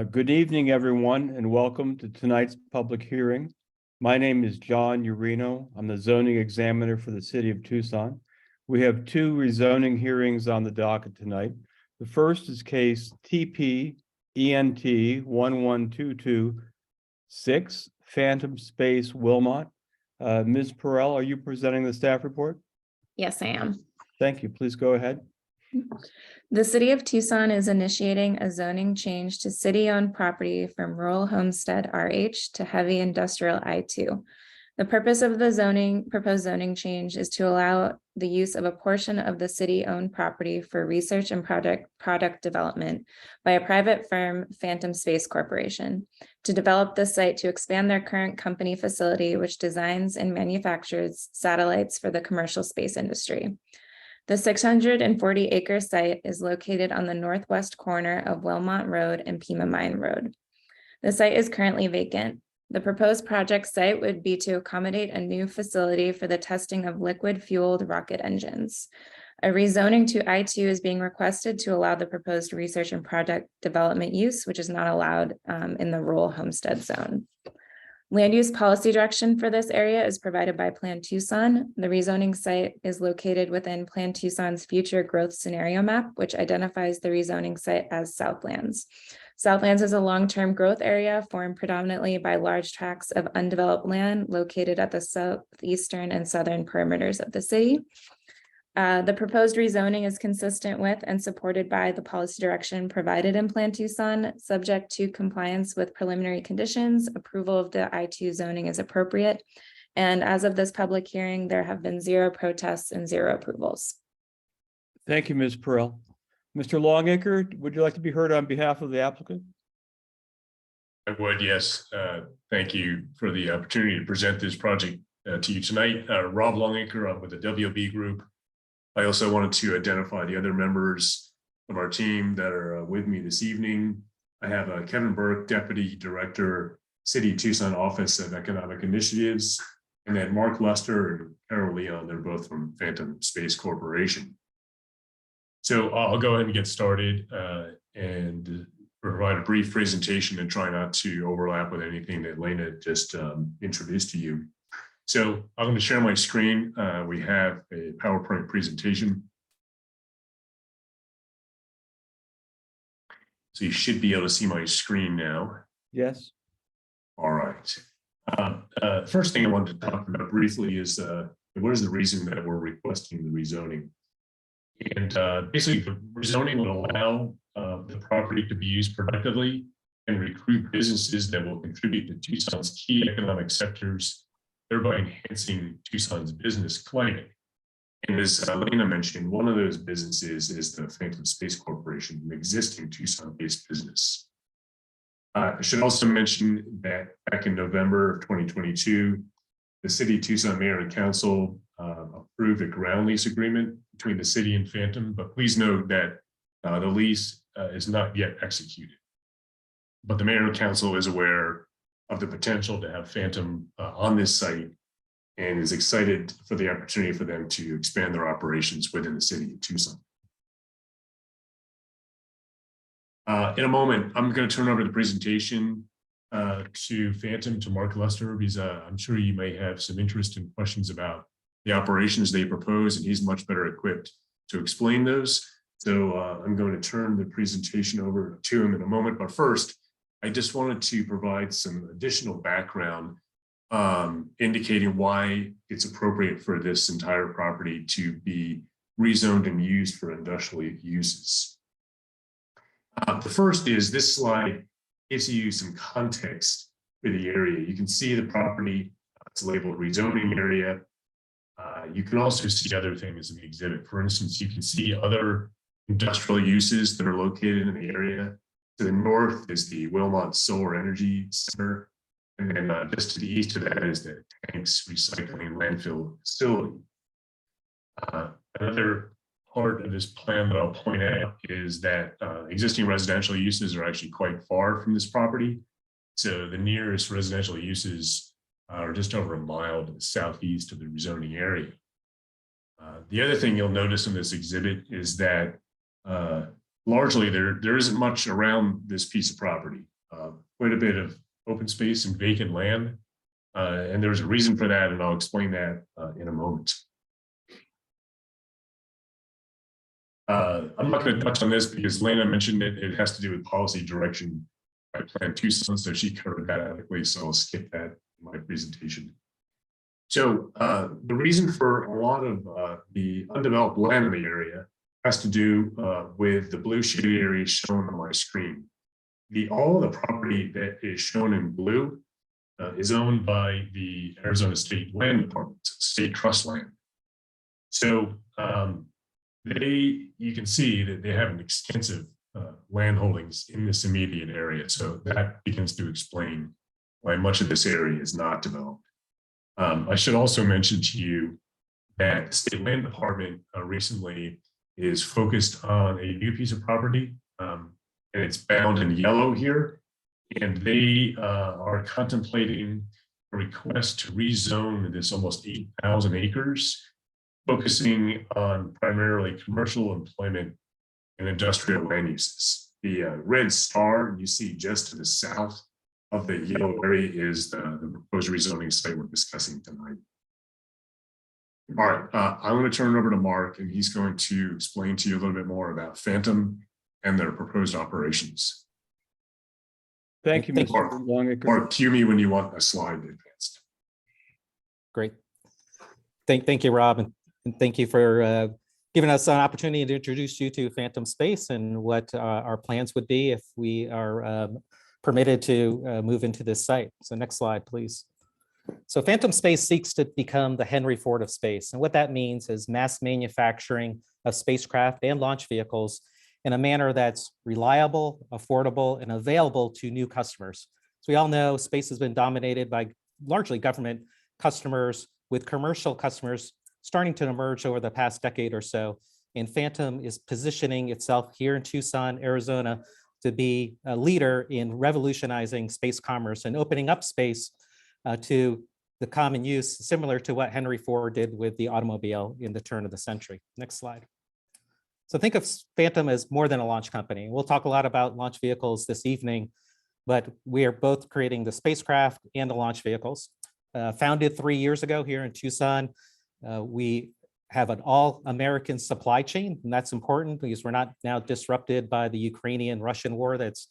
Good evening, everyone, and welcome to tonight's public hearing. My name is John Urino. I'm the zoning examiner for the city of Tucson. We have two rezoning hearings on the docket tonight. The first is case TP ENT 11226, Phantom Space Wilmot. Ms. Perrell, are you presenting the staff report? Yes, I am. Thank you. Please go ahead. The city of Tucson is initiating a zoning change to city-owned property from rural homestead RH to heavy industrial I2. The purpose of the proposed zoning change is to allow the use of a portion of the city-owned property for research and product development by a private firm, Phantom Space Corporation, to develop the site to expand their current company facility, which designs and manufactures satellites for the commercial space industry. The 640-acre site is located on the northwest corner of Wilmot Road and Pima Mine Road. The site is currently vacant. The proposed project site would be to accommodate a new facility for the testing of liquid-fueled rocket engines. A rezoning to I2 is being requested to allow the proposed research and product development use, which is not allowed in the rural homestead zone. Land use policy direction for this area is provided by Plan Tucson. The rezoning site is located within Plan Tucson's future growth scenario map, which identifies the rezoning site as Southlands. Southlands is a long-term growth area formed predominantly by large tracts of undeveloped land located at the southeastern and southern perimeters of the city. The proposed rezoning is consistent with and supported by the policy direction provided in Plan Tucson, subject to compliance with preliminary conditions. Approval of the I2 zoning is appropriate. And as of this public hearing, there have been 0 protests and 0 approvals. Thank you, Ms. Perrell. Mr. Longacre, would you like to be heard on behalf of the applicant? I would, yes. Thank you for the opportunity to present this project to you tonight. Rob Longacre, I'm with the WB Group. I also wanted to identify the other members of our team that are with me this evening. I have Kevin Burke, Deputy Director, City Tucson Office of Economic Initiatives, and then Mark Lester and Carol Leon. They're both from Phantom Space Corporation. So I'll go ahead and get started and provide a brief presentation and try not to overlap with anything that Lena just introduced to you. So I'm going to share my screen. We have a PowerPoint presentation. So you should be able to see my screen now. Yes. All right. First thing I wanted to talk about briefly is what is the reason that we're requesting the rezoning? And basically, the rezoning will allow the property to be used productively and recruit businesses that will contribute to Tucson's key economic sectors, thereby enhancing Tucson's business climate. And as Lena mentioned, one of those businesses is the Phantom Space Corporation, an existing Tucson-based business. I should also mention that back in November of 2022, the City of Tucson Mayor and Council approved a ground lease agreement between the city and Phantom, but please note that the lease is not yet executed. But the Mayor and Council is aware of the potential to have Phantom on this site and is excited for the opportunity for them to expand their operations within the city of Tucson. In a moment, I'm going to turn over the presentation to Phantom, to Mark Lester, because I'm sure you may have some interest and questions about the operations they propose, and he's much better equipped to explain those. So I'm going to turn the presentation over to him in a moment. But first, I just wanted to provide some additional background indicating why it's appropriate for this entire property to be rezoned and used for industrial uses. The first is this slide gives you some context for the area. You can see the property, it's labeled rezoning area. You can also see other things in the exhibit. For instance, you can see other industrial uses that are located in the area. To the north is the Wilmot Solar Energy Center, and then just to the east of that is the Tanks Recycling Landfill Facility. Another part of this plan that I'll point out is that existing residential uses are actually quite far from this property. So the nearest residential uses are just over a mile to the southeast of the rezoning area. The other thing you'll notice in this exhibit is that largely there isn't much around this piece of property. quite a bit of open space and vacant land. And there's a reason for that, and I'll explain that in a moment. I'm not going to touch on this because Lena mentioned it. It has to do with policy direction by Plan Tucson, so she covered that adequately, so I'll skip that in my presentation. So the reason for a lot of the undeveloped land in the area has to do with the blue shaded area shown on my screen. All the property that is shown in blue is owned by the Arizona State Land Department, state trust land. So you can see that they have an extensive land holdings in this immediate area. So that begins to explain why much of this area is not developed. I should also mention to you that the State Land Department recently is focused on a new piece of property, and it's bound in yellow here. And they are contemplating a request to rezone this almost 8,000 acres, focusing on primarily commercial employment and industrial land uses. The red star you see just to the south of the yellow area is the proposed rezoning site we're discussing tonight. All right, I'm going to turn it over to Mark, and he's going to explain to you a little bit more about Phantom and their proposed operations. Thank you, Mr. Longaker. Mark, cue me when you want a slide advanced. Great. Thank you, Rob, and thank you for giving us an opportunity to introduce you to Phantom Space and what our plans would be if we are permitted to move into this site. So next slide, please. So Phantom Space seeks to become the Henry Ford of space. And what that means is mass manufacturing of spacecraft and launch vehicles in a manner that's reliable, affordable, and available to new customers. So we all know space has been dominated by largely government customers, with commercial customers starting to emerge over the past decade or so. And Phantom is positioning itself here in Tucson, Arizona, to be a leader in revolutionizing space commerce and opening up space to the common use, similar to what Henry Ford did with the automobile in the turn of the century. Next slide. So think of Phantom as more than a launch company. We'll talk a lot about launch vehicles this evening, but we are both creating the spacecraft and the launch vehicles. Founded 3 years ago here in Tucson, we have an all-American supply chain, and that's important because we're not now disrupted by the Ukrainian-Russian war that's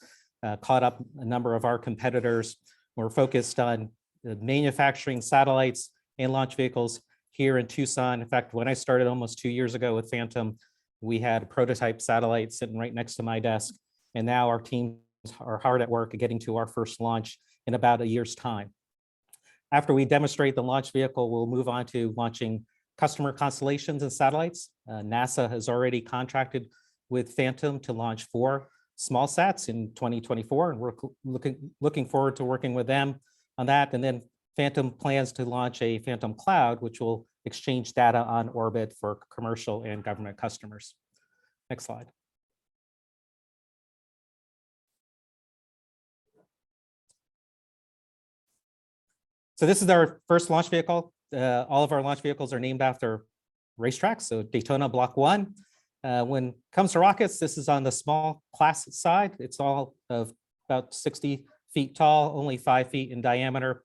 caught up a number of our competitors. We're focused on manufacturing satellites and launch vehicles here in Tucson. In fact, when I started almost 2 years ago with Phantom, we had a prototype satellite sitting right next to my desk, and now our teams are hard at work at getting to our first launch in about a year's time. After we demonstrate the launch vehicle, we'll move on to launching customer constellations and satellites. NASA has already contracted with Phantom to launch 4 small sats in 2024, and we're looking forward to working with them on that. And then Phantom plans to launch a Phantom Cloud, which will exchange data on orbit for commercial and government customers. Next slide. So this is our first launch vehicle. All of our launch vehicles are named after racetracks. So Daytona Block 1. When it comes to rockets, this is on the small class side. It's all of about 60 feet tall, only 5 feet in diameter.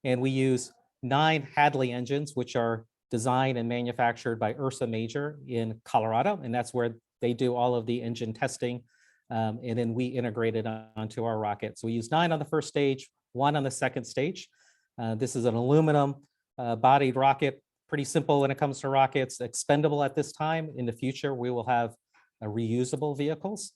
And we use 9 Hadley engines, which are designed and manufactured by Ursa Major in Colorado. And that's where they do all of the engine testing. And then we integrate it onto our rocket. So we use 9 on the first stage, 1 on the second stage. This is an aluminum bodied rocket, pretty simple when it comes to rockets, expendable at this time. In the future, we will have reusable vehicles.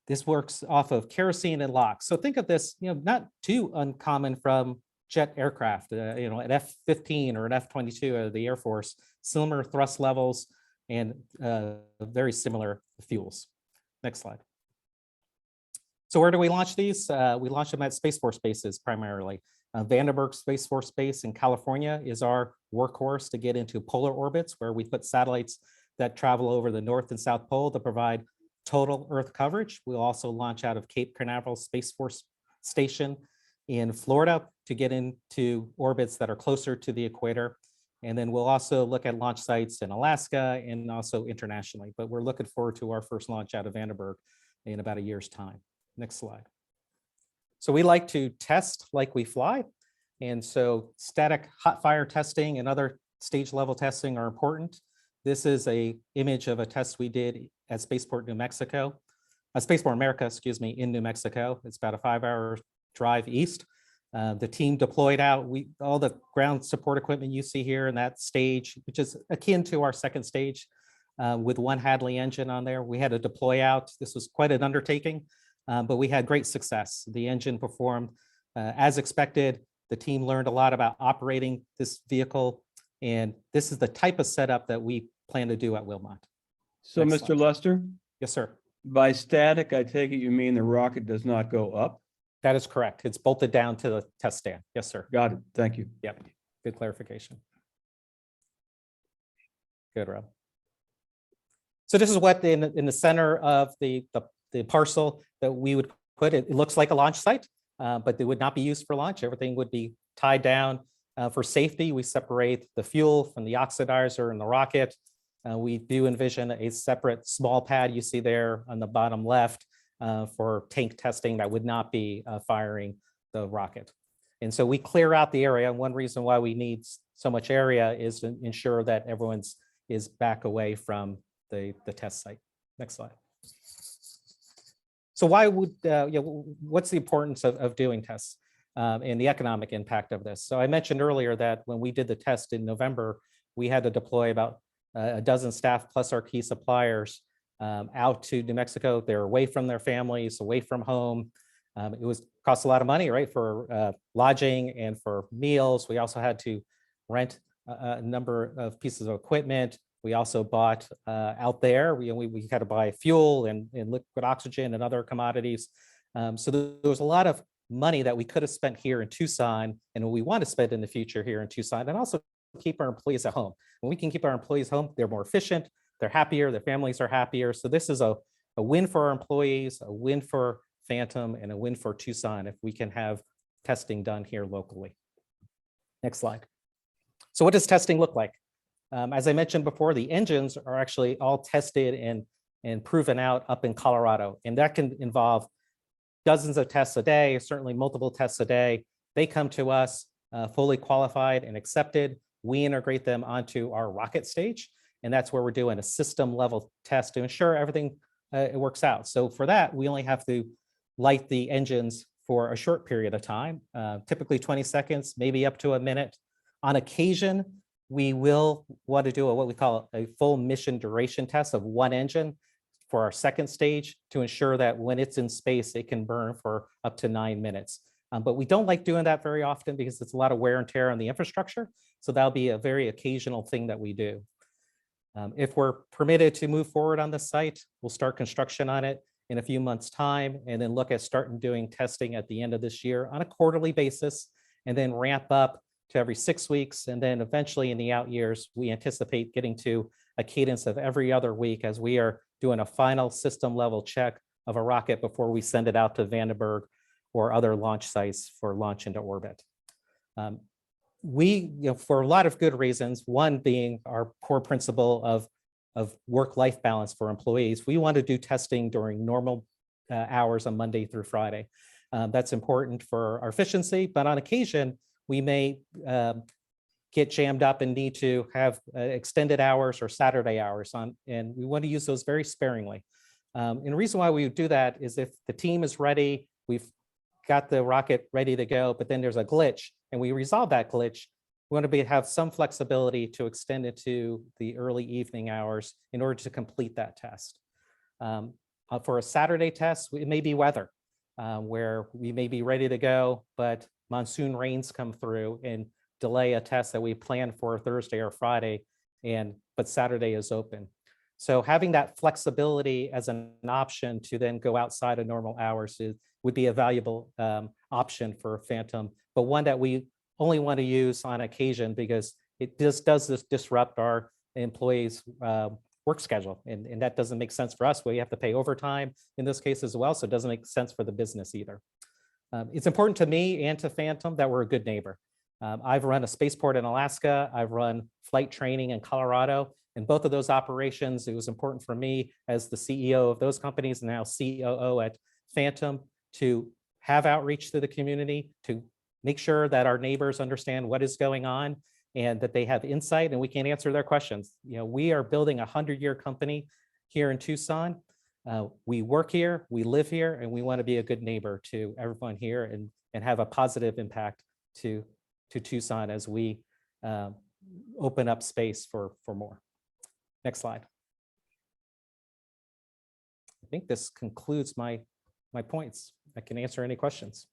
This works off of kerosene and LOX. So think of this, not too uncommon from jet aircraft, an F-15 or an F-22 of the Air Force, similar thrust levels and very similar fuels. Next slide. So where do we launch these? We launch them at Space Force bases primarily. Vandenberg Space Force Base in California is our workhorse to get into polar orbits, where we put satellites that travel over the North and South Pole to provide total Earth coverage. We'll also launch out of Cape Canaveral Space Force Station in Florida to get into orbits that are closer to the equator. And then we'll also look at launch sites in Alaska and also internationally. But we're looking forward to our first launch out of Vandenberg in about a year's time. Next slide. So we like to test like we fly. And so static hot fire testing and other stage level testing are important. This is a image of a test we did at Spaceport, New Mexico, Spaceport America, excuse me, in New Mexico. It's about a 5-hour drive east. The team deployed out, all the ground support equipment you see here in that stage, which is akin to our second stage with one Hadley engine on there. We had to deploy out. This was quite an undertaking, but we had great success. The engine performed as expected. The team learned a lot about operating this vehicle, and this is the type of setup that we plan to do at Wilmot. So, Next Mr. slide. Lester, Yes, sir. by static, I take it you mean the rocket does not go up? That is correct. It's bolted down to the test stand. Yes, sir. Got it. Thank you. Yep. Good clarification. Good, Rob. So this is what in the center of the parcel that we would put it. It looks like a launch site, but they would not be used for launch. Everything would be tied down for safety. We separate the fuel from the oxidizer and the rocket. We do envision a separate small pad you see there on the bottom left for tank testing that would not be firing the rocket. And so we clear out the area. And one reason why we need so much area is to ensure that everyone's is back away from the test site. Next slide. So why would, what's the importance of doing tests and the economic impact of this? So I mentioned earlier that when we did the test in November, we had to deploy about a dozen staff plus our key suppliers out to New Mexico. They're away from their families, away from home. It cost a lot of money, right, for lodging and for meals. We also had to rent a number of pieces of equipment. We also bought out there. We had to buy fuel and liquid oxygen and other commodities. So there was a lot of money that we could have spent here in Tucson and we want to spend in the future here in Tucson, and also keep our employees at home. When we can keep our employees home, they're more efficient, they're happier, their families are happier. So this is a win for our employees, a win for Phantom, and a win for Tucson if we can have testing done here locally. Next slide. So what does testing look like? As I mentioned before, the engines are actually all tested and proven out up in Colorado, and that can involve dozens of tests a day, certainly multiple tests a day. They come to us fully qualified and accepted. We integrate them onto our rocket stage, and that's where we're doing a system level test to ensure everything it works out. So for that, we only have to light the engines for a short period of time, typically 20 seconds, maybe up to a minute. On occasion, we will want to do what we call a full mission duration test of one engine for our second stage to ensure that when it's in space, it can burn for up to 9 minutes. But we don't like doing that very often because it's a lot of wear and tear on the infrastructure. So that'll be a very occasional thing that we do. If we're permitted to move forward on the site, we'll start construction on it in a few months' time, and then look at starting doing testing at the end of this year on a quarterly basis, and then ramp up to every 6 weeks. And then eventually in the out years, we anticipate getting to a cadence of every other week as we are doing a final system level check of a rocket before we send it out to Vandenberg or other launch sites for launch into orbit. We, for a lot of good reasons, one being our core principle of work-life balance for employees, we want to do testing during normal hours on Monday through Friday. That's important for our efficiency, but on occasion, we may get jammed up and need to have extended hours or Saturday hours on, and we want to use those very sparingly. And the reason why we would do that is if the team is ready, we've got the rocket ready to go, but then there's a glitch and we resolve that glitch, we want to have some flexibility to extend it to the early evening hours in order to complete that test. For a Saturday test, it may be weather, where we may be ready to go, but monsoon rains come through and delay a test that we planned for Thursday or Friday, but Saturday is open. So having that flexibility as an option to then go outside of normal hours would be a valuable option for Phantom, but one that we only want to use on occasion because it just does disrupt our employees' work schedule. And that doesn't make sense for us. We have to pay overtime in this case as well. So it doesn't make sense for the business either. It's important to me and to Phantom that we're a good neighbor. I've run a spaceport in Alaska. I've run flight training in Colorado. In both of those operations, it was important for me as the CEO of those companies and now COO at Phantom to have outreach to the community, to make sure that our neighbors understand what is going on and that they have insight and we can answer their questions. We are building a 100-year company here in Tucson. We work here, we live here, and we want to be a good neighbor to everyone here and have a positive impact to Tucson as we open up space for more. Next slide. I think this concludes my points. I can answer any questions.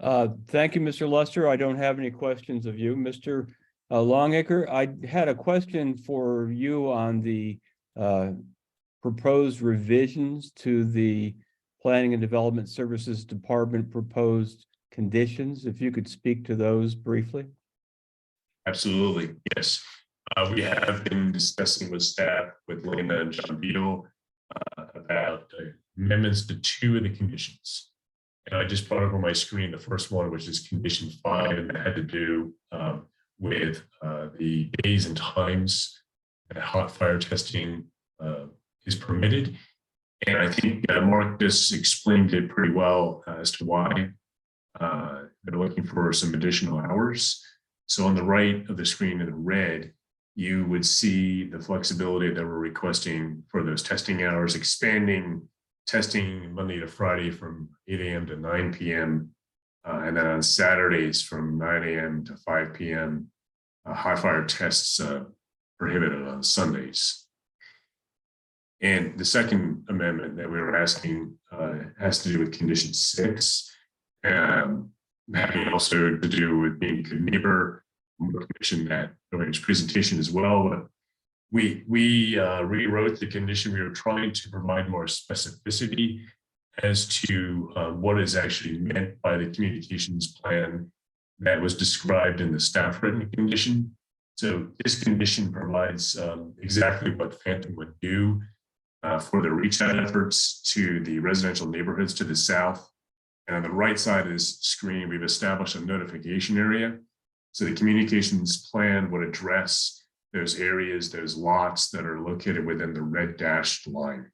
Thank you, Mr. Luster. I don't have any questions of you. Mr. Longacre, I had a question for you on the proposed revisions to the Planning and Development Services Department proposed conditions. If you could speak to those briefly. Absolutely, yes. We have been discussing with staff, with Linda and John Beadle, about amendments to 2 of the conditions. And I just brought up on my screen the first one, which is condition 5, and that had to do with the days and times that hot fire testing is permitted. And I think Mark just explained it pretty well as to why they're looking for some additional hours. So on the right of the screen in the red, you would see the flexibility that we're requesting for those testing hours, expanding testing Monday to Friday from 8 a.m. to 9 p.m. And then on Saturdays from 9 a.m. to 5 p.m. Hot fire tests prohibited on Sundays. And the second amendment that we were asking has to do with condition 6, having also to do with being a good neighbor. We mentioned that during his presentation as well. But we rewrote the condition. We were trying to provide more specificity as to what is actually meant by the communications plan that was described in the staff written condition. So this condition provides exactly what Phantom would do for the reach out efforts to the residential neighborhoods to the south. And on the right side of this screen, we've established a notification area. So the communications plan would address those areas, those lots that are located within the red dashed line.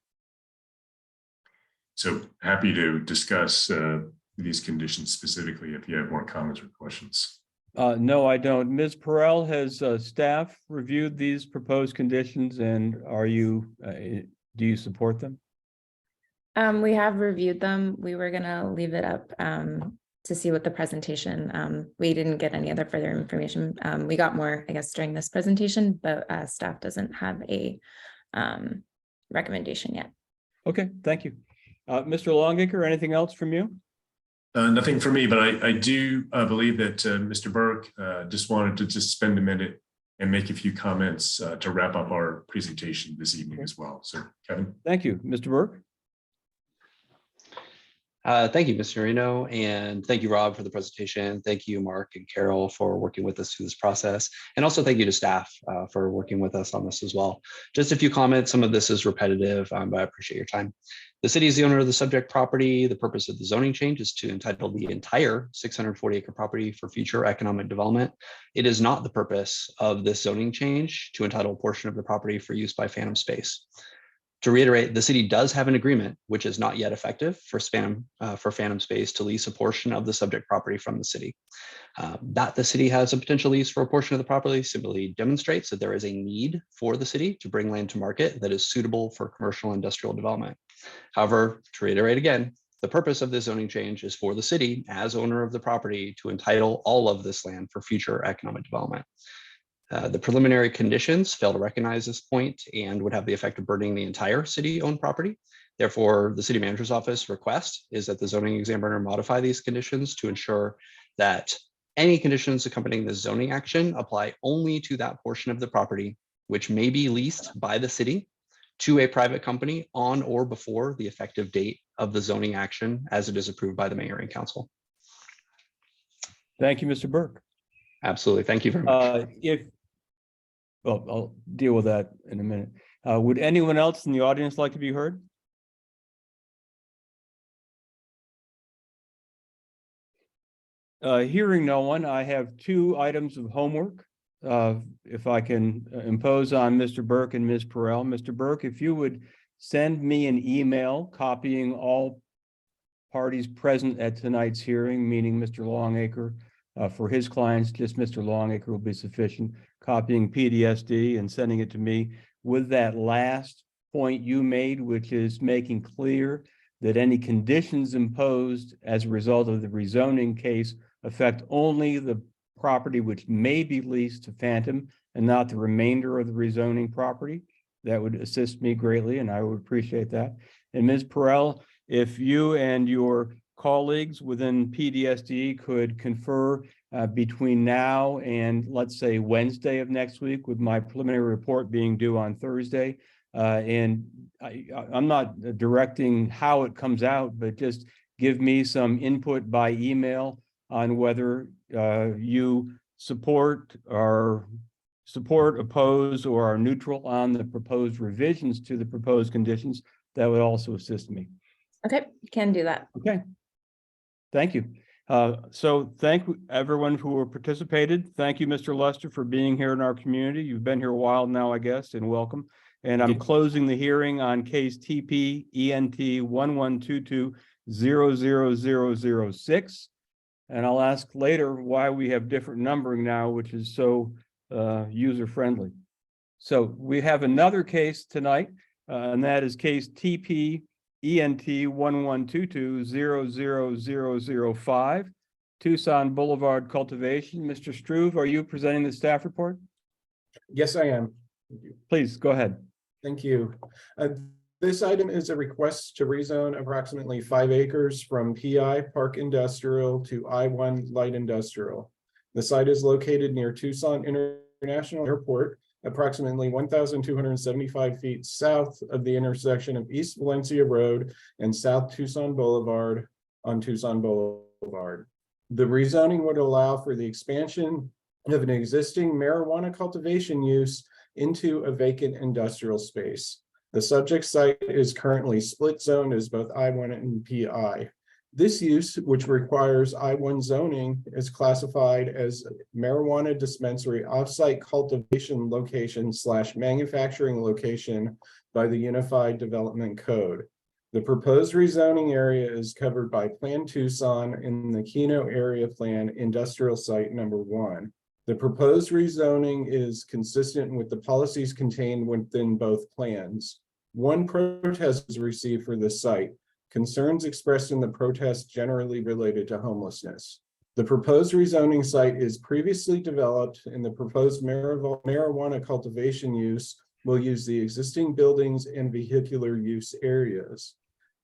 So happy to discuss these conditions specifically if you have more comments or questions. No, I don't. Ms. Perrell, has staff reviewed these proposed conditions, and are you do you support them? We have reviewed them. We were gonna leave it up to see what the presentation, we didn't get any other further information. We got more, I guess, during this presentation, but staff doesn't have a recommendation yet. Okay, thank you. Mr. Longacre, anything else from you? Nothing for me, but I do believe that Mr. Burke just wanted to just spend a minute and make a few comments to wrap up our presentation this evening as well. So, Kevin. Thank you. Mr. Burke. Thank you, Mr. Reno, and thank you, Rob, for the presentation. Thank you, Mark and Carol, for working with us through this process. And also thank you to staff for working with us on this as well. Just a few comments. Some of this is repetitive, but I appreciate your time. The city is the owner of the subject property. The purpose of the zoning change is to entitle the entire 640-acre property for future economic development. It is not the purpose of this zoning change to entitle a portion of the property for use by Phantom Space. To reiterate, the city does have an agreement, which is not yet effective, for Phantom Space to lease a portion of the subject property from the city. That the city has a potential lease for a portion of the property simply demonstrates that there is a need for the city to bring land to market that is suitable for commercial and industrial development. However, to reiterate again, the purpose of this zoning change is for the city, as owner of the property, to entitle all of this land for future economic development. The preliminary conditions fail to recognize this point and would have the effect of burdening the entire city-owned property. Therefore, the city manager's office request is that the zoning examiner modify these conditions to ensure that any conditions accompanying the zoning action apply only to that portion of the property which may be leased by the city to a private company on or before the effective date of the zoning action as it is approved by the mayor and council. Thank you, Mr. Burke. Absolutely. Thank you very much. Well, I'll deal with that in a minute. Would anyone else in the audience like to be heard? Hearing no one, I have 2 items of homework. If I can impose on Mr. Burke and Ms. Perrell. Mr. Burke, if you would send me an email copying all parties present at tonight's hearing, meaning Mr. Longacre. For his clients, just Mr. Longacre will be sufficient, copying PDSD and sending it to me with that last point you made, which is making clear that any conditions imposed as a result of the rezoning case affect only the property which may be leased to Phantom and not the remainder of the rezoning property. That would assist me greatly, and I would appreciate that. And Ms. Perrell, if you and your colleagues within PDSD could confer between now and, let's say, Wednesday of next week, with my preliminary report being due on Thursday. And I'm not directing how it comes out, but just give me some input by email on whether you support, oppose, or are neutral on the proposed revisions to the proposed conditions. That would also assist me. Okay, can do that. Okay. Thank you. So thank everyone who participated. Thank you, Mr. Lester, for being here in our community. You've been here a while now, I guess, and welcome. And I'm closing the hearing on case TP ENT 1122-00006. And I'll ask later why we have different numbering now, which is so user-friendly. So we have another case tonight, and that is case TP ENT 1122-00005, Tucson Boulevard Cultivation. Mr. Struve, are you presenting the staff report? Yes, I am. Please go ahead. Thank you. This item is a request to rezone approximately 5 acres from PI Park Industrial to I-1 Light Industrial. The site is located near Tucson International Airport, approximately 1,275 feet south of the intersection of East Valencia Road and South Tucson Boulevard on Tucson Boulevard. The rezoning would allow for the expansion of an existing marijuana cultivation use into a vacant industrial space. The subject site is currently split zoned as both I-1 and PI. This use, which requires I-1 zoning, is classified as marijuana dispensary offsite cultivation location / manufacturing location by the Unified Development Code. The proposed rezoning area is covered by Plan Tucson in the Keno Area Plan Industrial Site Number 1. The proposed rezoning is consistent with the policies contained within both plans. One protest was received for this site. Concerns expressed in the protest generally related to homelessness. The proposed rezoning site is previously developed, and the proposed marijuana cultivation use will use the existing buildings and vehicular use areas.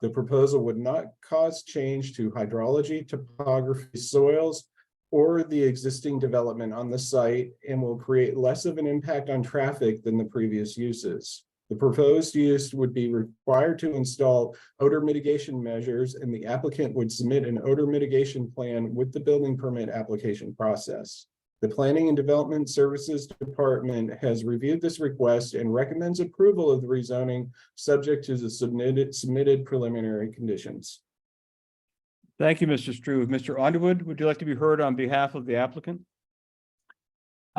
The proposal would not cause change to hydrology, topography, soils, or the existing development on the site, and will create less of an impact on traffic than the previous uses. The proposed use would be required to install odor mitigation measures, and the applicant would submit an odor mitigation plan with the building permit application process. The Planning and Development Services Department has reviewed this request and recommends approval of the rezoning subject to the submitted preliminary conditions. Thank you, Mr. Struve. Mr. Underwood, would you like to be heard on behalf of the applicant?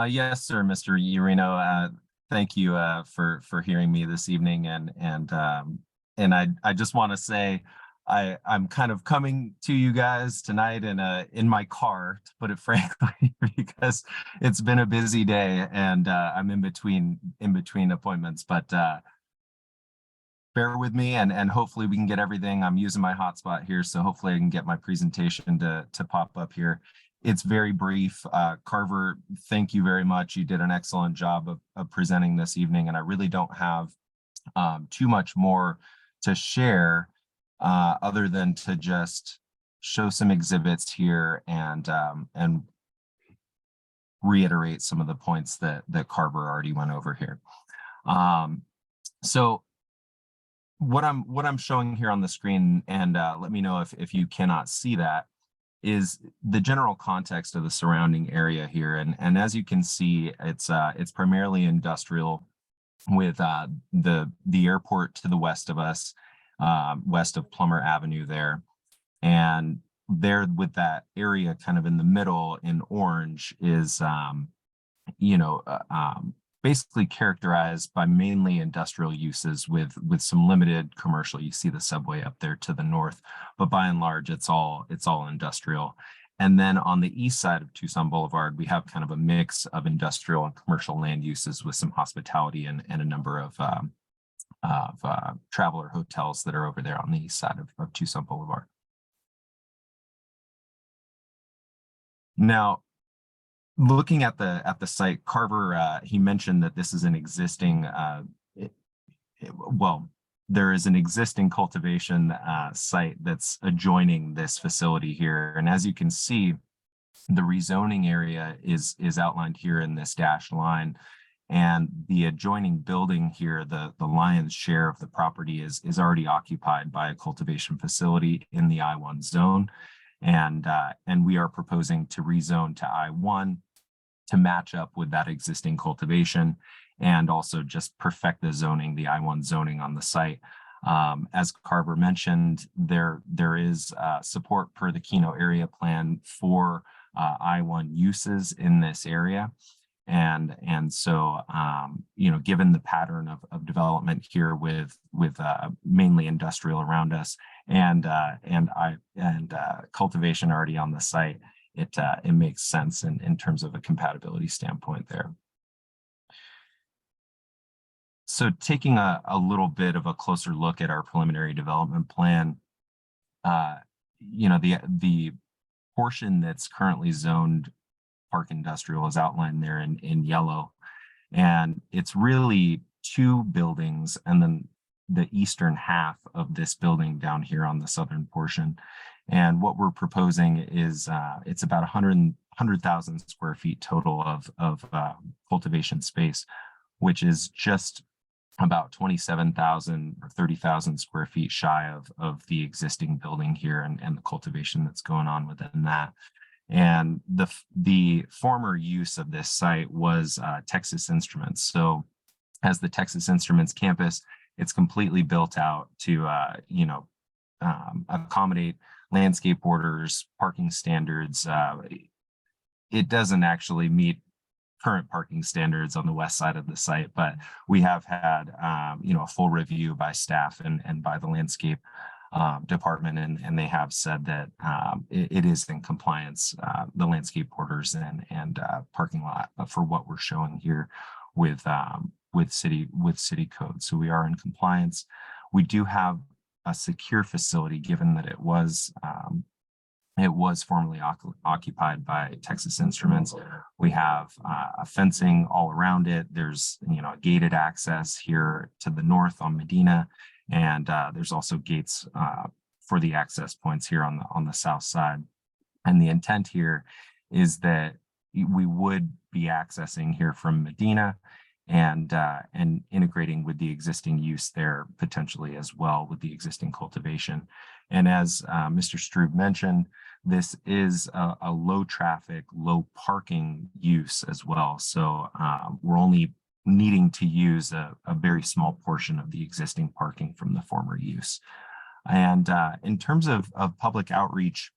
Yes, sir, Mr. Urino. Thank you for hearing me this evening, and I just want to say I'm kind of coming to you guys tonight in my car, to put it frankly, because it's been a busy day and I'm in between appointments, but bear with me and hopefully we can get everything. I'm using my hotspot here, so hopefully I can get my presentation to pop up here. It's very brief. Carver, thank you very much. You did an excellent job of presenting this evening, and I really don't have too much more to share other than to just show some exhibits here and reiterate some of the points that Carver already went over here. So what I'm showing here on the screen, and let me know if you cannot see that, is the general context of the surrounding area here. And as you can see, it's primarily industrial, with the airport to the west of us, west of Plummer Avenue there. And there with that area kind of in the middle in orange is, basically characterized by mainly industrial uses with some limited commercial. You see the subway up there to the north, but by and large, it's all industrial. And then on the east side of Tucson Boulevard, we have kind of a mix of industrial and commercial land uses with some hospitality and a number of traveler hotels that are over there on the east side of Tucson Boulevard. Now, looking at the site, Carver, he mentioned that this is an existing, there is an existing cultivation site that's adjoining this facility here. And as you can see, the rezoning area is outlined here in this dashed line. And the adjoining building here, the lion's share of the property is already occupied by a cultivation facility in the I-1 zone. And we are proposing to rezone to I-1 to match up with that existing cultivation and also just perfect the zoning, the I-1 zoning on the site. As Carver mentioned, there is support per the Keno area plan for I-1 uses in this area. And so, given the pattern of development here with mainly industrial around us and cultivation already on the site, it makes sense in terms of a compatibility standpoint there. So taking a little bit of a closer look at our preliminary development plan, the portion that's currently zoned Park Industrial is outlined there in yellow. And it's really two buildings and then the eastern half of this building down here on the southern portion. And what we're proposing is it's about 100,000 square feet total of cultivation space, which is just about 27,000 or 30,000 square feet shy of the existing building here and the cultivation that's going on within that. And the former use of this site was Texas Instruments. So as the Texas Instruments campus, it's completely built out to accommodate landscape borders, parking standards. It doesn't actually meet current parking standards on the west side of the site, but we have had a full review by staff and by the landscape department, and they have said that it is in compliance, the landscape borders and parking lot for what we're showing here with city code. So we are in compliance. We do have a secure facility, given that it was formerly occupied by Texas Instruments. We have a fencing all around it. There's a gated access here to the north on Medina, and there's also gates for the access points here on the south side. And the intent here is that we would be accessing here from Medina and integrating with the existing use there potentially as well with the existing cultivation. And as Mr. Strube mentioned, this is a low traffic, low parking use as well. So we're only needing to use a very small portion of the existing parking from the former use. And in terms of public outreach,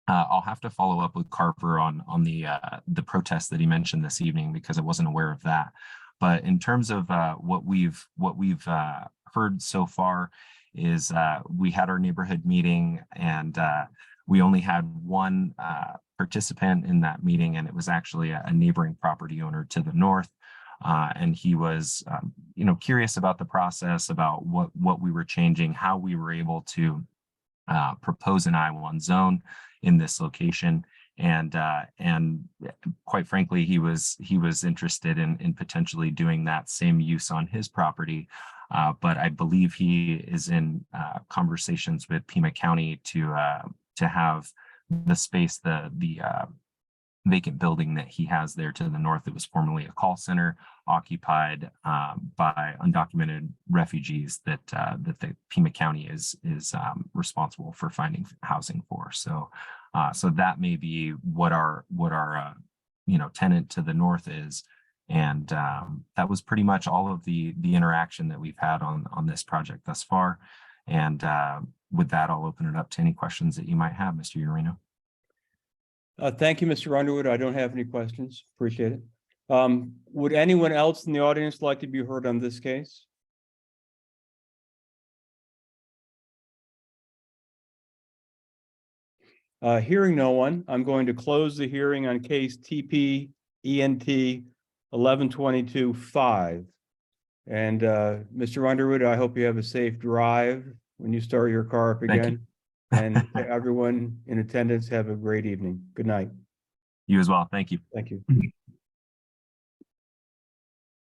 I'll have to follow up with Carver on the protest that he mentioned this evening, because I wasn't aware of that. But in terms of what we've heard so far is we had our neighborhood meeting, and we only had one participant in that meeting, and it was actually a neighboring property owner to the north. And he was, curious about the process, about what we were changing, how we were able to propose an I-1 zone in this location. And quite frankly, he was interested in potentially doing that same use on his property. But I believe he is in conversations with Pima County to have the space, the vacant building that he has there to the north. It was formerly a call center occupied by undocumented refugees that the Pima County is responsible for finding housing for. So that may be what our tenant to the north is. And that was pretty much all of the interaction that we've had on this project thus far. And with that, I'll open it up to any questions that you might have, Mr. Urino. Thank you, Mr. Underwood. I don't have any questions. Appreciate it. Would anyone else in the audience like to be heard on this case? Hearing no one, I'm going to close the hearing on case TP ENT 1122-5. And Mr. Underwood, I hope you have a safe drive when you start your car up Thank you. again. And everyone in attendance, have a great evening. Good night. You as well. Thank you. Thank you.